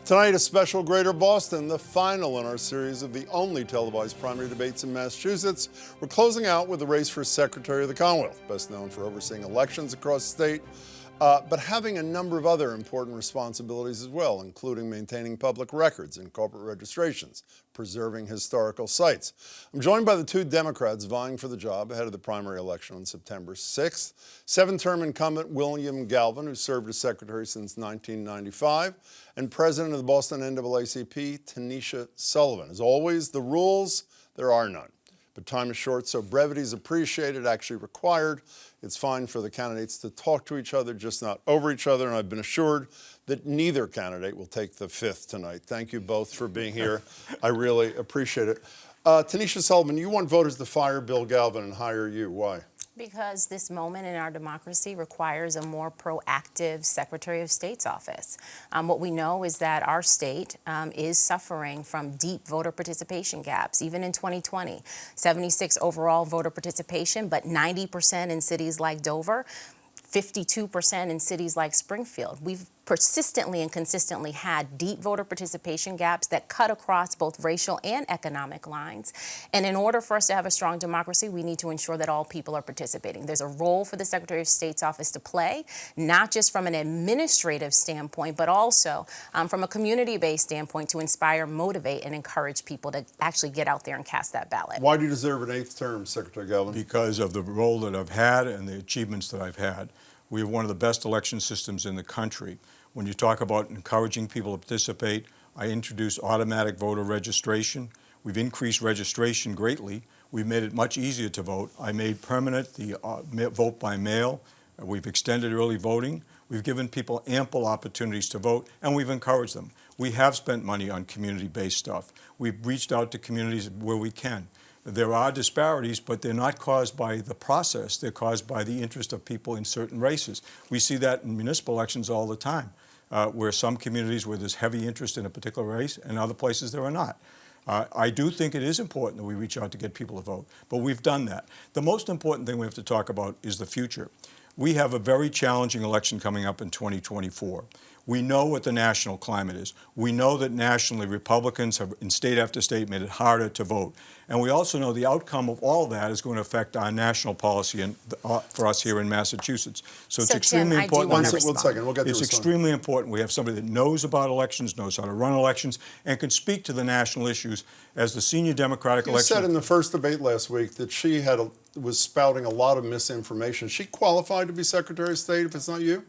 Tonight, a special Greater Boston, the final in our series of the only televised primary debates in Massachusetts. We're closing out with the race for Secretary of the Commonwealth, best known for overseeing elections across the state, but having a number of other important responsibilities as well, including maintaining public records and corporate registrations, preserving historical sites. I'm joined by the two Democrats vying for the job ahead of the primary election on September 6th. Seven-term incumbent Bill Galvin, who served as secretary since 1995, and president of the Boston NAACP, Tanisha Sullivan. As always, the rules, there are none. But time is short, so brevity is appreciated, actually required. It's fine for the candidates to talk to each other, just not over each other, and I've been assured that neither candidate will take the fifth tonight. Thank you both for being here. I really appreciate it. Tanisha Sullivan, you want voters to fire Bill Galvin and hire you. Why? Because this moment in our democracy requires a more proactive Secretary of State's office. What we know is that our state is suffering from deep voter participation gaps. Even in 2020, 76 overall voter participation, but 90% in cities like Dover, 52% in cities like Springfield. We've persistently and consistently had deep voter participation gaps that cut across both racial and economic lines. And in order for us to have a strong democracy, we need to ensure that all people are participating. There's a role for the Secretary of State's office to play, not just from an administrative standpoint, but also from a community-based standpoint to inspire, motivate, and encourage people to actually get out there and cast that ballot. Why do you deserve an eighth term, Secretary Galvin? Because of the role that I've had and the achievements that I've had. We have one of the best election systems in the country. When you talk about encouraging people to participate, I introduced automatic voter registration. We've increased registration greatly. We've made it much easier to vote. I made permanent the vote by mail. We've extended early voting. We've given people ample opportunities to vote, and we've encouraged them. We have spent money on community-based stuff. We've reached out to communities where we can. There are disparities, but they're not caused by the process. They're caused by the interest of people in certain races. We see that in municipal elections all the time, where some communities where there's heavy interest in a particular race and other places there are not. I do think it is important that we reach out to get people to vote, but we've done that. The most important thing we have to talk about is the future. We have a very challenging election coming up in 2024. We know what the national climate is. We know that nationally Republicans have, in state after state, made it harder to vote. And we also know the outcome of all that is going to affect our national policy and for us here in Massachusetts. So it's extremely important. One second, we'll get to It's extremely important. We have somebody that knows about elections, knows how to run elections, and can speak to the national issues as the senior Democratic election. You said in the first debate last week that she was spouting a lot of misinformation. Is she qualified to be Secretary of State if it's not you?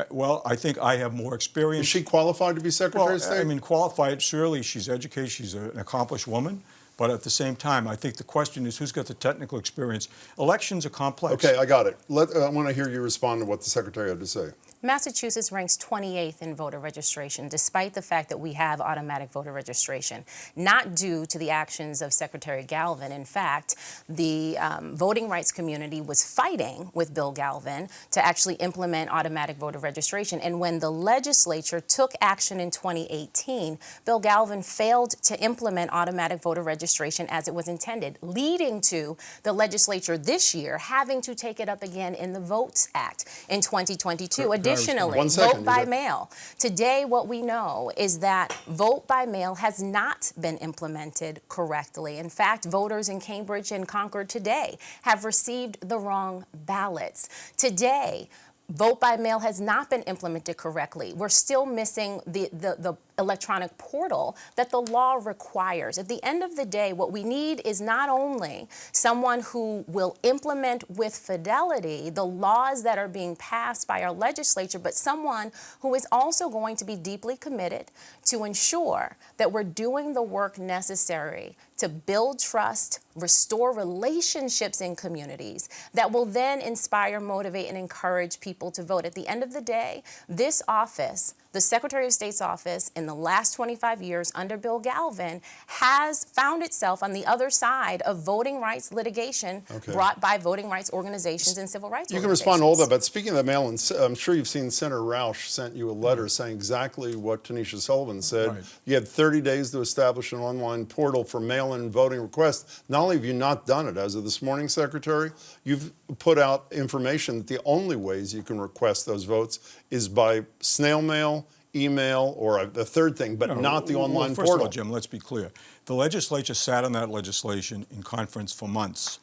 Well, I think I have more experience. Is she qualified to be Secretary of State? I mean, qualified, surely she's educated, she's an accomplished woman. But at the same time, I think the question is who's got the technical experience. Elections are complex. Okay, I got it. I want to hear you respond to what the Secretary had to say. Massachusetts ranks 28th in voter registration, despite the fact that we have automatic voter registration, not due to the actions of Secretary Galvin. In fact, the voting rights community was fighting with Bill Galvin to actually implement automatic voter registration. And when the legislature took action in 2018, Bill Galvin failed to implement automatic voter registration as it was intended, leading to the legislature this year having to take it up again in the Votes Act in 2022. Additionally, vote by mail. Today, what we know is that vote by mail has not been implemented correctly. In fact, voters in Cambridge and Concord today have received the wrong ballots. Today, vote by mail has not been implemented correctly. We're still missing the electronic portal that the law requires. At the end of the day, what we need is not only someone who will implement with fidelity the laws that are being passed by our legislature, but someone who is also going to be deeply committed to ensure that we're doing the work necessary to build trust, restore relationships in communities that will then inspire, motivate, and encourage people to vote. At the end of the day, this office, the Secretary of State's office, in the last 25 years under Bill Galvin, has found itself on the other side of voting rights litigation brought by voting rights organizations and civil rights organizations. You can respond to all that, but speaking of the mail, I'm sure you've seen Senator Roush sent you a letter saying exactly what Tanisha Sullivan said. Right. You had 30 days to establish an online portal for mail-in voting requests. Not only have you not done it as of this morning, Secretary, you've put out information that the only ways you can request those votes is by snail mail, email, or the third thing, but not the online first portal. of all, Jim, let's be clear. The legislature sat on that legislation in conference for months.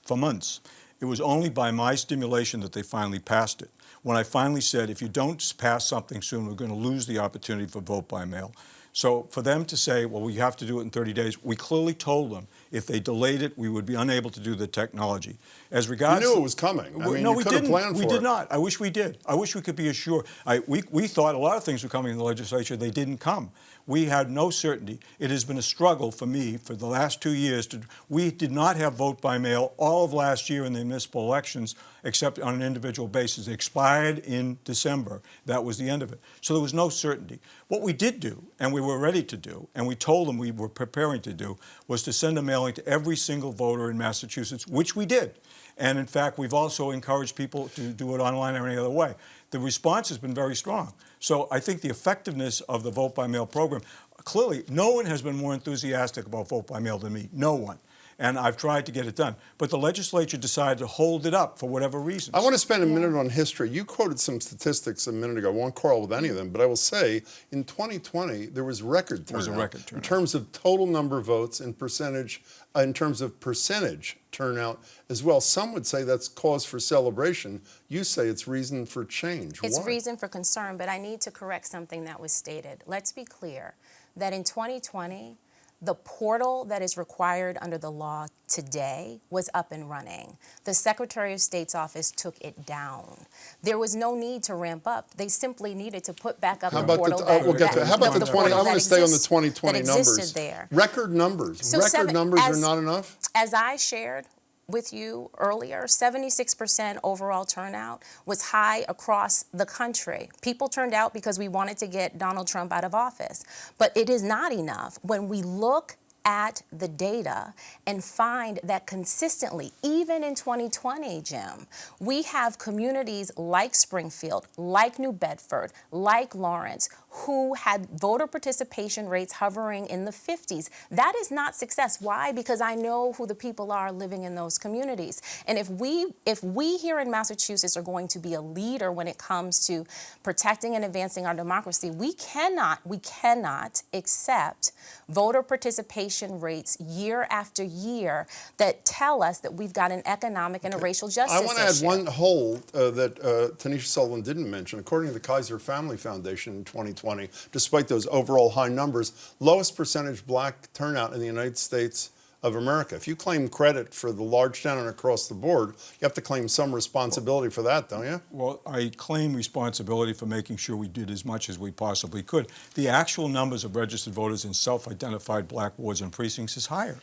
It was only by my stimulation that they finally passed it. When I finally said, if you don't pass something soon, we're going to lose the opportunity for vote by mail. So for them to say, well, we have to do it in 30 days, we clearly told them if they delayed it, we would be unable to do the technology. As regards, you knew it was coming. I mean, no, you we could have didn't. planned for We it. did not. I wish we did. I wish we could be assured. We thought a lot of things were coming in the legislature. They didn't come. We had no certainty. It has been a struggle for me for the last 2 years. We did not have vote by mail all of last year in the municipal elections, except on an individual basis. It expired in December. That was the end of it. So there was no certainty. What we did do, and we were ready to do, and we told them we were preparing to do, was to send a mailing to every single voter in Massachusetts, which we did. And in fact, we've also encouraged people to do it online or any other way. The response has been very strong. So I think the effectiveness of the vote by mail program, clearly, no one has been more enthusiastic about vote by mail than me. No one. And I've tried to get it done. But the legislature decided to hold it up for whatever reasons. I want to spend a minute on history. You quoted some statistics a minute ago. I won't quarrel with any of them, but I will say in 2020, there was record turnout. There was a record turnout. In terms of total number of votes and percentage, in terms of percentage turnout as well. Some would say that's cause for celebration. You say it's reason for change. It's Why? reason for concern, but I need to correct something that was stated. Let's be clear that in 2020, the portal that is required under the law today was up and running. The Secretary of State's office took it down. There was no need to ramp up. They simply needed to put back up the portal we'll get to it. How about the 20? I want to stay on the 2020 numbers. There. Record numbers. So record numbers are not enough? As I shared with you earlier, 76% overall turnout was high across the country. People turned out because we wanted to get Donald Trump out of office. But it is not enough when we look at the data and find that consistently, even in 2020, Jim, we have communities like Springfield, like New Bedford, like Lawrence, who had voter participation rates hovering in the 50s. That is not success. Why? Because I know who the people are living in those communities. And if we here in Massachusetts are going to be a leader when it comes to protecting and advancing our democracy, we cannot accept voter participation rates year after year that tell us that we've got an economic and a racial justice issue. I want to add one hole that Tanisha Sullivan didn't mention. According to the Kaiser Family Foundation in 2020, despite those overall high numbers, lowest percentage black turnout in the United States of America. If you claim credit for the large turnout across the board, you have to claim some responsibility for that, don't you? Well, I claim responsibility for making sure we did as much as we possibly could. The actual numbers of registered voters in self-identified black wards and precincts is higher.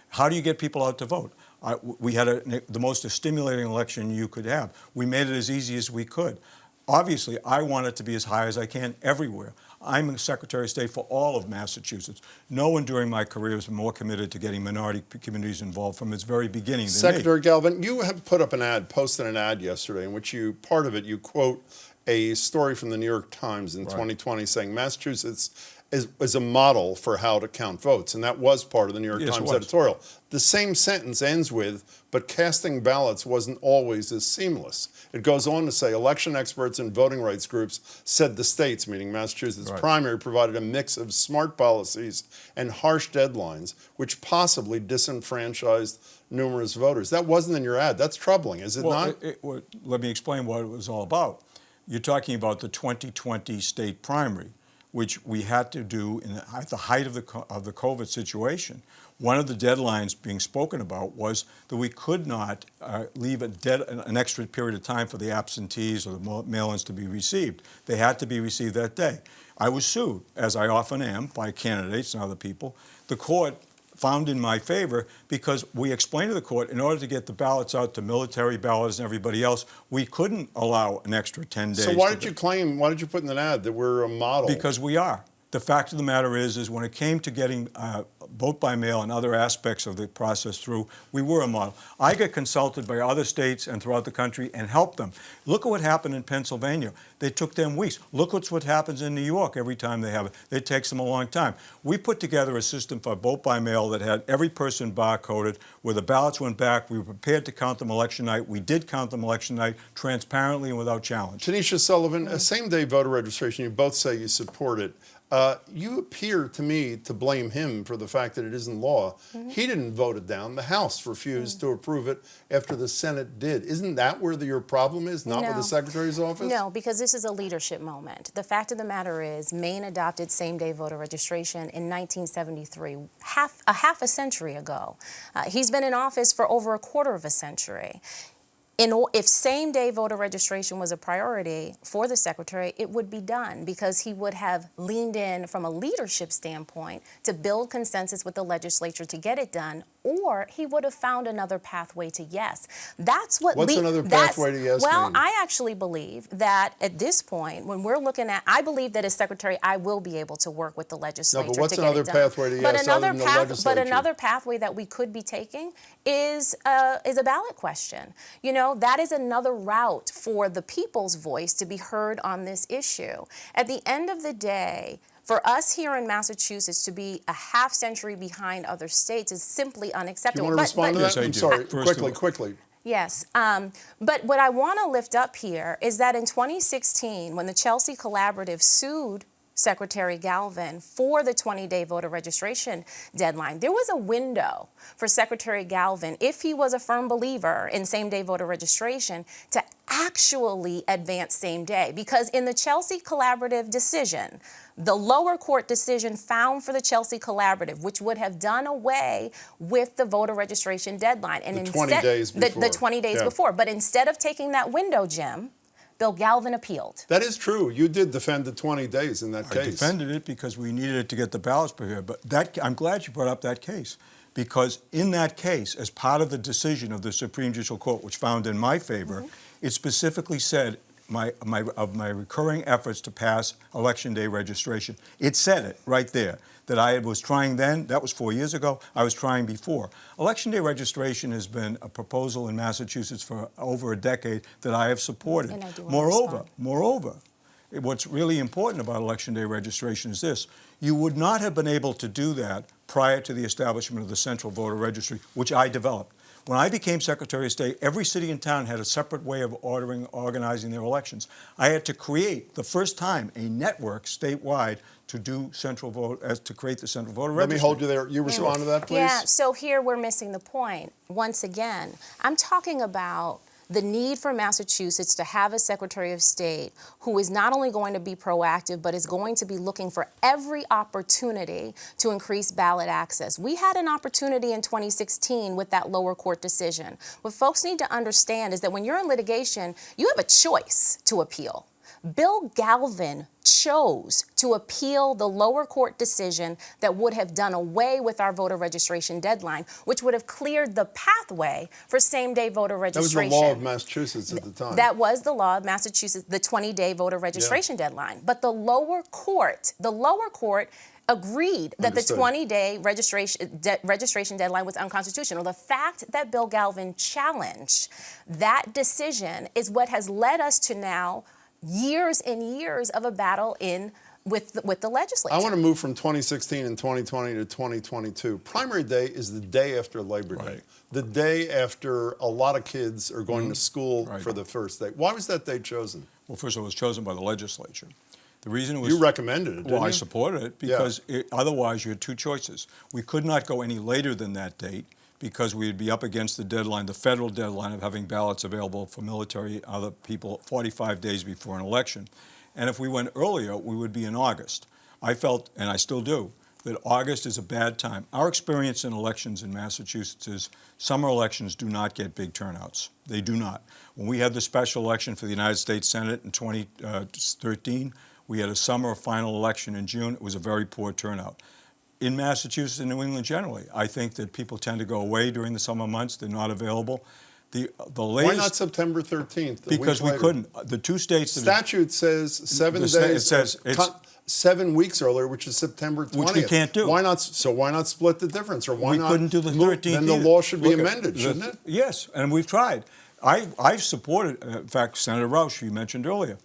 How do you get people out to vote? We had the most stimulating election you could have. We made it as easy as we could. Obviously, I want it to be as high as I can everywhere. I'm the Secretary of State for all of Massachusetts. No one during my career has been more committed to getting minority communities involved from its very beginning than Secretary me. Galvin, you have posted an ad yesterday in which part of it, you quote a story from the New York Times in 2020 saying Massachusetts is a model for how to count votes, and that was part of the New York Times editorial. The same sentence ends with, but casting ballots wasn't always as seamless. It goes on to say, election experts and voting rights groups said the states, meaning Massachusetts primary, provided a mix of smart policies and harsh deadlines, which possibly disenfranchised numerous voters. That wasn't in your ad. That's troubling, is it not? Let me explain what it was all about. You're talking about the 2020 state primary, which we had to do at the height of the COVID situation. One of the deadlines being spoken about was that we could not leave an extra period of time for the absentees or the mail-ins to be received. They had to be received that day. I was sued, as I often am, by candidates and other people. The court found in my favor because we explained to the court in order to get the ballots out to military ballots and everybody else, we couldn't allow an extra 10 days. So why did you put in an ad that we're a model? Because we are. The fact of the matter is when it came to getting vote by mail and other aspects of the process through, we were a model. I get consulted by other states and throughout the country and helped them. Look at what happened in Pennsylvania. They took them weeks. Look at what happens in New York every time they have it. It takes them a long time. We put together a system for vote by mail that had every person barcoded, where the ballots went back. We were prepared to count them election night. We did count them election night transparently and without challenge. Tanisha Sullivan, a same-day voter registration, you both say you support it. You appear to me to blame him for the fact that it isn't law. He didn't vote it down. The House refused to approve it after the Senate did. Isn't that where your problem is, not with the Secretary's office? No, because this is a leadership moment. The fact of the matter is, Maine adopted same-day voter registration in 1973, half a century ago. He's been in office for over a quarter of a century. If same-day voter registration was a priority for the Secretary, it would be done, because he would have leaned in from a leadership standpoint to build consensus with the legislature to get it done, or he would have found another pathway to yes. That's what. What's another pathway to yes Well, mean? I actually believe that at this point, when we're looking at, I believe that as Secretary, I will be able to work with the legislature to get it done. No, but what's another pathway to yes other than the legislature? But another pathway that we could be taking is a ballot question. You know, that is another route for the people's voice to be heard on this issue. At the end of the day, for us here in Massachusetts to be a half century behind other states is simply unacceptable. Do you want to respond to that? Yes, I I'm do. sorry, quickly. Yes, but what I want to lift up here is that in 2016, when the Chelsea Collaborative sued Secretary Galvin for the 20-day voter registration deadline, there was a window for Secretary Galvin, if he was a firm believer in same-day voter registration, to actually advance same day. Because in the Chelsea Collaborative decision, the lower court decision found for the Chelsea Collaborative, which would have done away with the voter registration deadline. And the 20 days before. The 20 days before. But instead of taking that window, Jim, Bill Galvin appealed. That is true. You did defend the 20 days in that case. I defended it because we needed it to get the ballots prepared. But I'm glad you brought up that case, because in that case, as part of the decision of the Supreme Judicial Court, which found in my favor, it specifically said of my recurring efforts to pass Election Day registration. It said it right there, that I was trying then. That was 4 years ago. I was trying before. Election Day registration has been a proposal in Massachusetts for over a decade that I have supported. And I do understand. Moreover, what's really important about Election Day registration is this. You would not have been able to do that prior to the establishment of the Central Voter Registry, which I developed. When I became Secretary of State, every city and town had a separate way of organizing their elections. I had to create, the first time, a network statewide to do to create the Central Voter Registry. Let me hold you there. You respond to that, please? Yeah, so here we're missing the point. Once again, I'm talking about the need for Massachusetts to have a Secretary of State who is not only going to be proactive, but is going to be looking for every opportunity to increase ballot access. We had an opportunity in 2016 with that lower court decision. What folks need to understand is that when you're in litigation, you have a choice to appeal. Bill Galvin chose to appeal the lower court decision that would have done away with our voter registration deadline, which would have cleared the pathway for same-day voter registration. That was the law of Massachusetts at the time. That was the law of Massachusetts, the 20-day voter registration deadline. But the lower court agreed that the 20-day registration deadline was unconstitutional. The fact that Bill Galvin challenged that decision is what has led us to now years and years of a battle with the legislature. I want to move from 2016 and 2020 to 2022. Primary day is the day after Labor Day, the day after a lot of kids are going to school for the first day. Why was that day chosen? Well, first of all, it was chosen by the legislature. The reason it was... You recommended it, didn't you? Well, I supported it because otherwise you had two choices. We could not go any later than that date, because we'd be up against the deadline, the federal deadline of having ballots available for military and other people 45 days before an election. And if we went earlier, we would be in August. I felt, and I still do, that August is a bad time. Our experience in elections in Massachusetts is summer elections do not get big turnouts. They do not. When we had the special election for the United States Senate in 2013, we had a summer final election in June. It was a very poor turnout. In Massachusetts and New England generally, I think that people tend to go away during the summer months. They're not available. The Why latest. not September 13th? Because we couldn't. The two states. Statute says 7 days. It says 7 weeks earlier, which is September 20th. Which we can't do. Why not? So why not split the difference? Or why we not? couldn't do the 13th. Then the either. law should be Look, amended, shouldn't it? Yes, and we've tried. I've supported. In fact, Senator Roush, you mentioned earlier,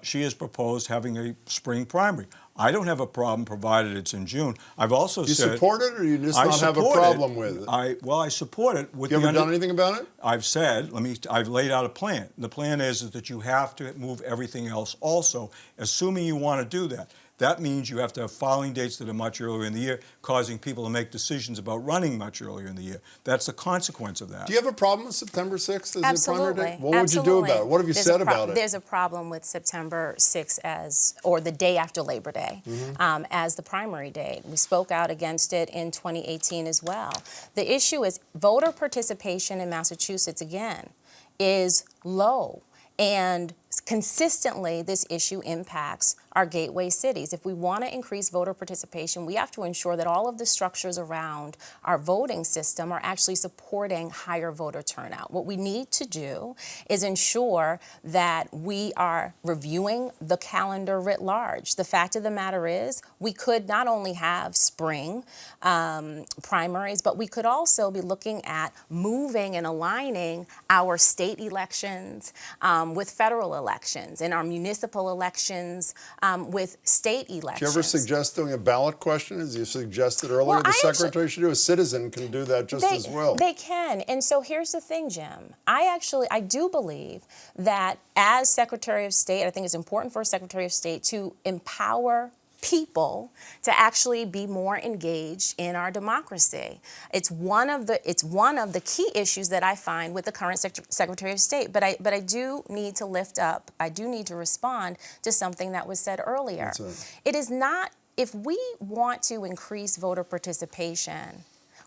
she has proposed having a spring primary. I don't have a problem provided it's in June. I've also You said. support it, or you just I not have a support problem it. with it? I support it. With You ever done anything about it? I've said, I've laid out a plan. The plan is that you have to move everything else also, assuming you want to do that. That means you have to have filing dates that are much earlier in the year, causing people to make decisions about running much earlier in the year. That's the consequence of that. Do you have a problem with September 6th as Absolutely. the primary date? What would you do about it? What have you said about it? There's a problem with September 6th or the day after Labor Day, as the primary date. We spoke out against it in 2018 as well. The issue is voter participation in Massachusetts, again, is low. And consistently, this issue impacts our gateway cities. If we want to increase voter participation, we have to ensure that all of the structures around our voting system are actually supporting higher voter turnout. What we need to do is ensure that we are reviewing the calendar writ large. The fact of the matter is, we could not only have spring primaries, but we could also be looking at moving and aligning our state elections with federal elections and our municipal elections with state elections. Did you ever suggest doing a ballot question, as you suggested earlier? Well, the Secretary should do. A citizen can do that just as well. They can. And so here's the thing, Jim. I do believe that as Secretary of State, I think it's important for a Secretary of State to empower people to actually be more engaged in our democracy. It's one of the key issues that I find with the current Secretary of State. But I do need to lift up. I do need to respond to something that was said earlier. It is not, if we want to increase voter participation,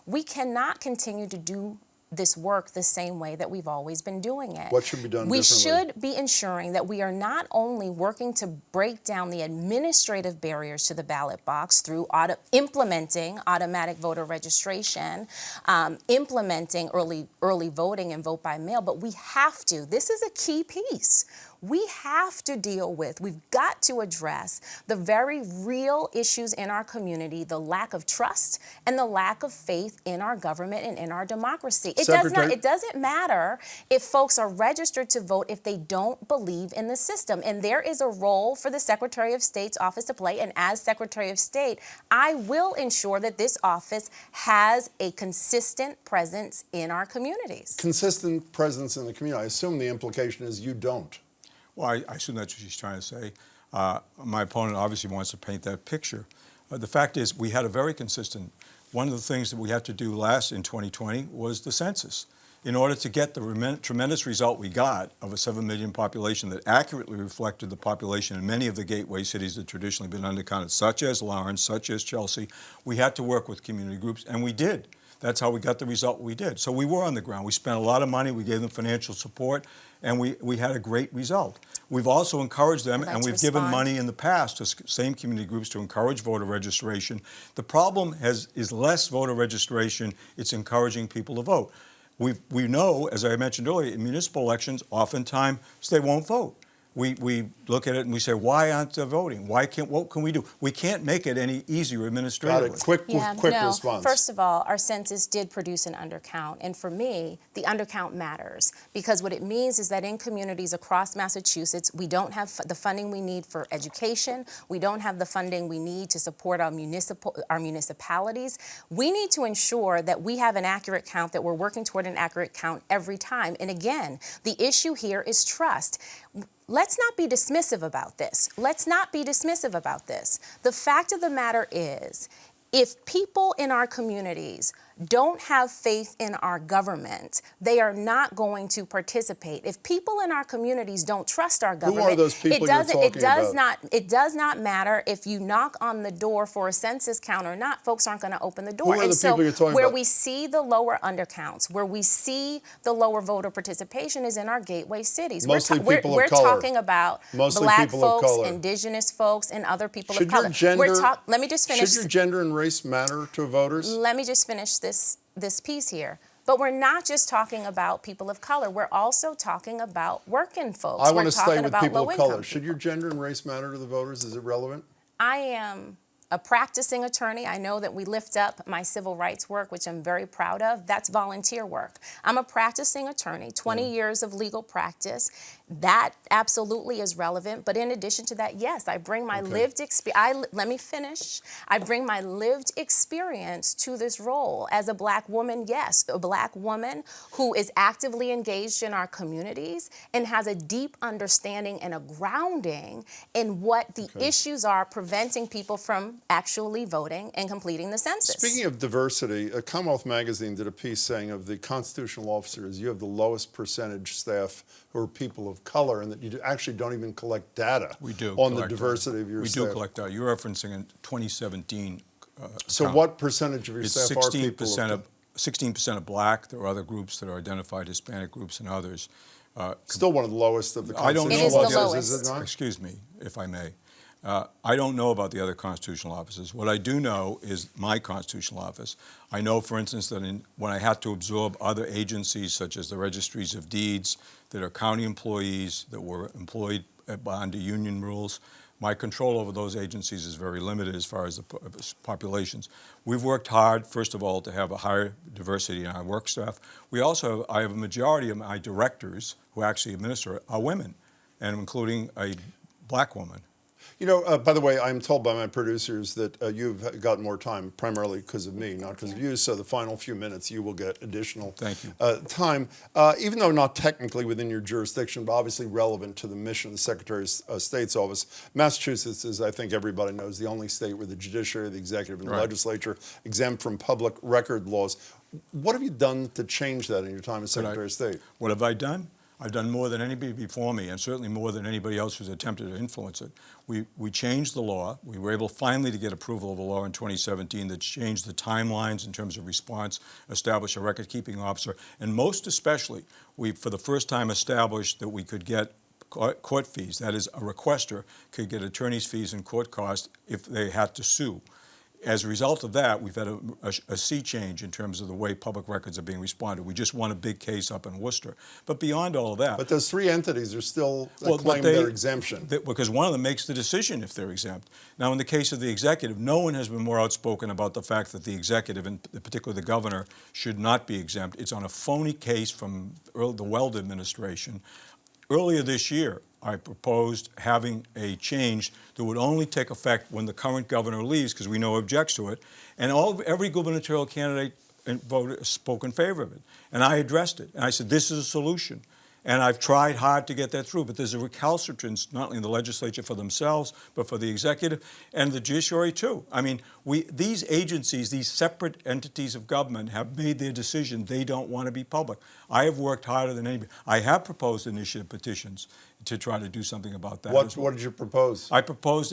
we cannot continue to do this work the same way that we've always been doing it. What should be done differently? We should be ensuring that we are not only working to break down the administrative barriers to the ballot box through implementing automatic voter registration, implementing early voting and vote by mail, but we have to. This is a key piece. We have to deal with, we've got to address the very real issues in our community, the lack of trust and the lack of faith in our government and in our democracy. It doesn't matter if folks are registered to vote if they don't believe in the system. And there is a role for the Secretary of State's office to play. And as Secretary of State, I will ensure that this office has a consistent presence in our communities. Consistent presence in the community. I assume the implication is you don't. Well, I assume that's what she's trying to say. My opponent obviously wants to paint that picture. The fact is, we had a very consistent. One of the things that we had to do last in 2020 was the census. In order to get the tremendous result we got of a 7 million population that accurately reflected the population in many of the gateway cities that traditionally been undercounted, such as Lawrence, such as Chelsea, we had to work with community groups, and we did. That's how we got the result we did. So we were on the ground. We spent a lot of money. We gave them financial support, and we had a great result. We've also encouraged them, and we've given money in the past to same community groups to encourage voter registration. The problem is less voter registration. It's encouraging people to vote. We know, as I mentioned earlier, in municipal elections, oftentimes they won't vote. We look at it and we say, why aren't they voting? What can we do? We can't make it any easier administratively. Got it. Quick response. First of all, our census did produce an undercount. And for me, the undercount matters because what it means is that in communities across Massachusetts, we don't have the funding we need for education. We don't have the funding we need to support our municipalities. We need to ensure that we have an accurate count, that we're working toward an accurate count every time. And again, the issue here is trust. Let's not be dismissive about this. Let's not be dismissive about this. The fact of the matter is, if people in our communities don't have faith in our government, they are not going to participate. If people in our communities don't trust our government, who are those people you're talking about? It does not matter if you knock on the door for a census count or not. Folks aren't going to open the door. Who are the people you're talking where about? we see the lower undercounts, where we see the lower voter participation is in our gateway cities. Mostly people of color. We're talking about Mostly black people of folks, color. indigenous folks, and other people Should of color. Let me just finish. Should your gender and race matter to voters? Let me just finish this piece here. But we're not just talking about people of color. We're also talking about working folks. I want We're to stay talking with about people of low-income color. Should your people. gender and race matter to the voters? Is it relevant? I am a practicing attorney. I know that we lift up my civil rights work, which I'm very proud of. That's volunteer work. I'm a practicing attorney, 20 years of legal practice. That absolutely is relevant. But in addition to that, yes, I bring my lived experience. Let me finish. I bring my lived experience to this role as a Black woman. Yes, a Black woman who is actively engaged in our communities and has a deep understanding and a grounding in what the issues are preventing people from actually voting and completing the census. Speaking of diversity, Commonwealth magazine did a piece saying of the constitutional officers, you have the lowest percentage staff who are people of color, and that you actually don't even collect data on the diversity of your staff. We do collect data. You're referencing in 2017. So what percentage of your staff are people of color? 16% of Black. There are other groups that are identified, Hispanic groups and others. Still one of the lowest of the I don't know It is constitutional the officers, lowest. is it not? Excuse me, if I may. I don't know about the other constitutional offices. What I do know is my constitutional office. I know, for instance, that when I had to absorb other agencies, such as the registries of deeds, that are county employees that were employed under union rules, my control over those agencies is very limited as far as the populations. We've worked hard, first of all, to have a higher diversity in our work staff. We also I have a majority of my directors who actually administer it are women, and including a Black woman. You know, by the way, I'm told by my producers that you've got more time, primarily because of me, not because of you. So the final few minutes, you will get additional time, even though not technically within your jurisdiction, but obviously relevant to the mission of the Secretary of State's office. Massachusetts is, I think everybody knows, the only state where the judiciary, the executive, and the legislature exempt from public record laws. What have you done to change that in your time as Secretary of State? What have I done? I've done more than anybody before me, and certainly more than anybody else who's attempted to influence it. We changed the law. We were able finally to get approval of a law in 2017 that changed the timelines in terms of response, established a record-keeping officer, and most especially, we, for the first time, established that we could get court fees. That is, a requester could get attorney's fees and court costs if they had to sue. As a result of that, we've had a sea change in terms of the way public records are being responded. We just won a big case up in Worcester. But beyond all of that... But those three entities are still claiming their exemption. Because one of them makes the decision if they're exempt. Now, in the case of the executive, no one has been more outspoken about the fact that the executive, and particularly the governor, should not be exempt. It's on a phony case from the Weld administration. Earlier this year, I proposed having a change that would only take effect when the current governor leaves, because we know he objects to it, and every gubernatorial candidate spoke in favor of it. And I addressed it, and I said, this is a solution. And I've tried hard to get that through, but there's a recalcitrance, not only in the legislature for themselves, but for the executive and the judiciary too. I mean, these agencies, these separate entities of government have made their decision. They don't want to be public. I have worked harder than anybody. I have proposed initiative petitions to try to do something about that. What did you propose? I proposed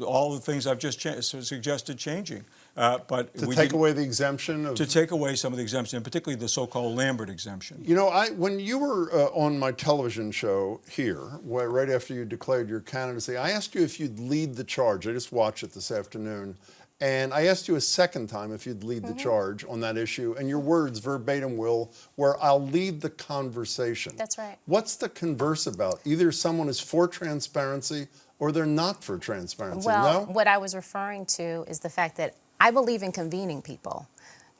all the things I've just suggested changing. But to take away the exemption? To take away some of the exemption, and particularly the so-called Lambert exemption. You know, when you were on my television show here, right after you declared your candidacy, I asked you if you'd lead the charge. I just watched it this afternoon. And I asked you a second time if you'd lead the charge on that issue. And your words verbatim were, I'll lead the conversation. That's right. What's the converse about? Either someone is for transparency or they're not for transparency. Well, no? What I was referring to is the fact that I believe in convening people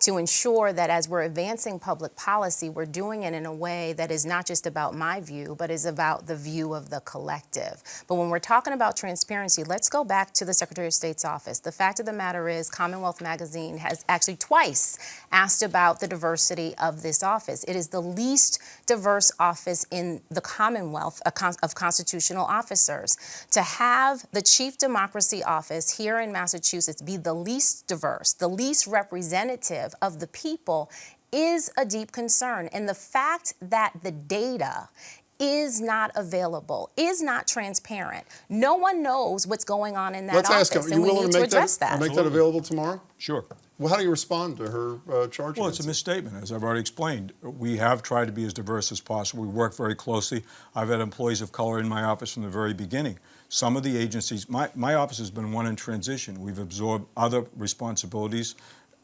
to ensure that as we're advancing public policy, we're doing it in a way that is not just about my view, but is about the view of the collective. But when we're talking about transparency, let's go back to the Secretary of State's office. The fact of the matter is Commonwealth magazine has actually twice asked about the diversity of this office. It is the least diverse office in the Commonwealth of constitutional officers. To have the Chief Democracy Office here in Massachusetts be the least diverse, the least representative of the people is a deep concern. And the fact that the data is not available, is not transparent. No one knows what's going on in that office. Let's ask him, and we need to address that. Make that available tomorrow? Sure. Well, how do you respond to her charge? Well, it's a misstatement, as I've already explained. We have tried to be as diverse as possible. We work very closely. I've had employees of color in my office from the very beginning. Some of the agencies, my office has been one in transition. We've absorbed other responsibilities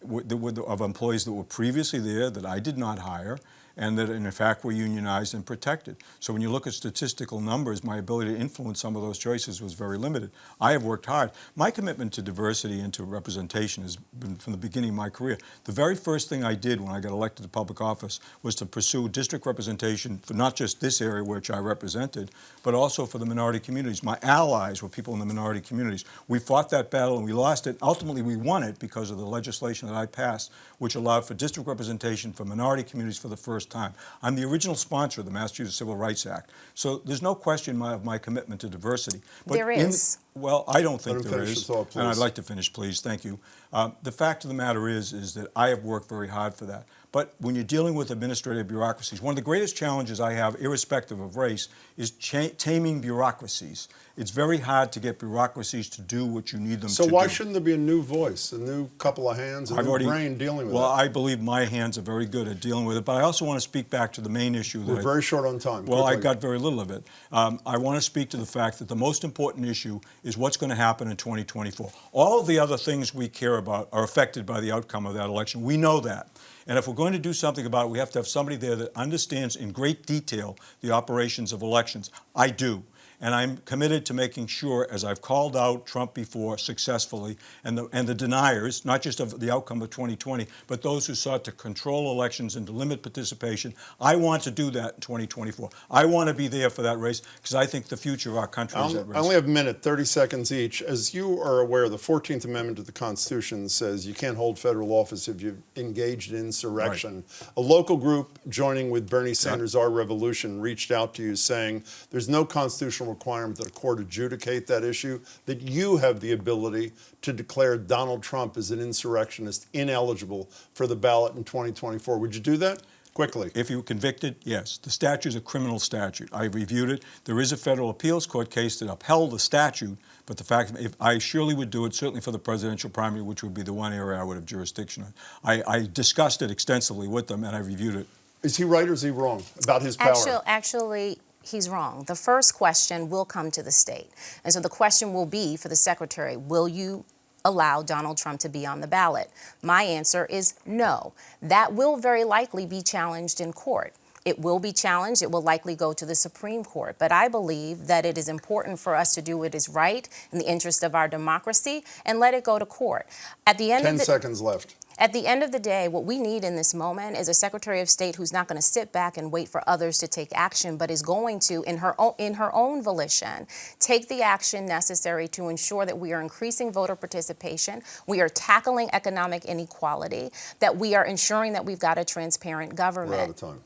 of employees that were previously there that I did not hire, and that in fact were unionized and protected. So when you look at statistical numbers, my ability to influence some of those choices was very limited. I have worked hard. My commitment to diversity and to representation has been from the beginning of my career. The very first thing I did when I got elected to public office was to pursue district representation for not just this area which I represented, but also for the minority communities. My allies were people in the minority communities. We fought that battle and we lost it. Ultimately, we won it because of the legislation that I passed, which allowed for district representation for minority communities for the first time. I'm the original sponsor of the Massachusetts Civil Rights Act. So there's no question of my commitment to diversity. But there is. Well, I don't think there is. Thought, and I'd like to finish, please. Thank you. The fact of the matter is that I have worked very hard for that. But when you're dealing with administrative bureaucracies, one of the greatest challenges I have, irrespective of race, is taming bureaucracies. It's very hard to get bureaucracies to do what you need them to do. So why shouldn't there be a new voice, a new couple of hands, a new brain dealing with it? Well, I believe my hands are very good at dealing with it, but I also want to speak back to the main issue. We're very short on time. Well, quickly. I got very little of it. I want to speak to the fact that the most important issue is what's going to happen in 2024. All of the other things we care about are affected by the outcome of that election. We know that. And if we're going to do something about it, we have to have somebody there that understands in great detail the operations of elections. I do. And I'm committed to making sure, as I've called out Trump before successfully, and the deniers, not just of the outcome of 2020, but those who sought to control elections and to limit participation, I want to do that in 2024. I want to be there for that race because I think the future of our country is at risk. I only have a minute, 30 seconds each. As you are aware, the 14th Amendment to the Constitution says you can't hold federal office if you've engaged in insurrection. Right. A local group joining with Bernie Sanders' Our Revolution reached out to you saying there's no constitutional requirement that a court adjudicate that issue, that you have the ability to declare Donald Trump as an insurrectionist ineligible for the ballot in 2024. Would you do that? Quickly. If you were convicted, yes. The statute is a criminal statute. I reviewed it. There is a federal appeals court case that upheld the statute, but the fact, if I surely would do it, certainly for the presidential primary, which would be the one area I would have jurisdiction on. I discussed it extensively with them, and I reviewed it. Is he right or is he wrong about his power? Actually, he's wrong. The first question will come to the state. And so the question will be for the secretary, will you allow Donald Trump to be on the ballot? My answer is no. That will very likely be challenged in court. It will be challenged. It will likely go to the Supreme Court. But I believe that it is important for us to do what is right in the interest of our democracy and let it go to court. At the end 10 seconds left. At the end of the day, what we need in this moment is a Secretary of State who's not going to sit back and wait for others to take action, but is going to, in her own volition, take the action necessary to ensure that we are increasing voter participation, we are tackling economic inequality, that we are ensuring that we've got a transparent government. We're out of time.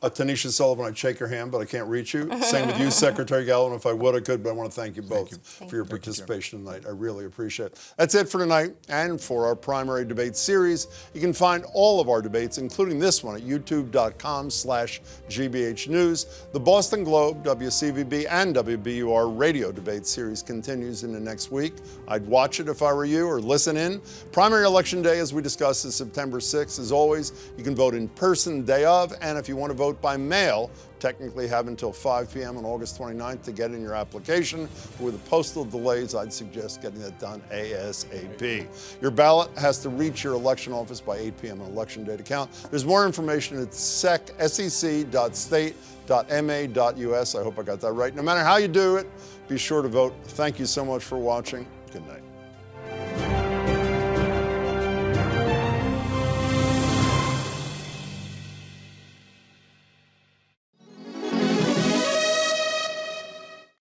Tanisha Sullivan, I'd shake your hand, but I can't reach you. Same with you, Secretary Galvin. If I would, I could, but I want to thank you both for your participation tonight. I really appreciate it. That's it for tonight and for our primary debate series. You can find all of our debates, including this one, at youtube.com/GBH News. The Boston Globe, WCVB, and WBUR radio debate series continues into next week. I'd watch it if I were you, or listen in. Primary election day, as we discussed, is September 6th. As always, you can vote in person day of, and if you want to vote by mail, technically have until 5 p.m. on August 29th to get in your application. But with the postal delays, I'd suggest getting that done ASAP. Your ballot has to reach your election office by 8 p.m. on election day to count. There's more information at sec.state.ma.us. I hope I got that right. No matter how you do it, be sure to vote. Thank you so much for watching. Good night.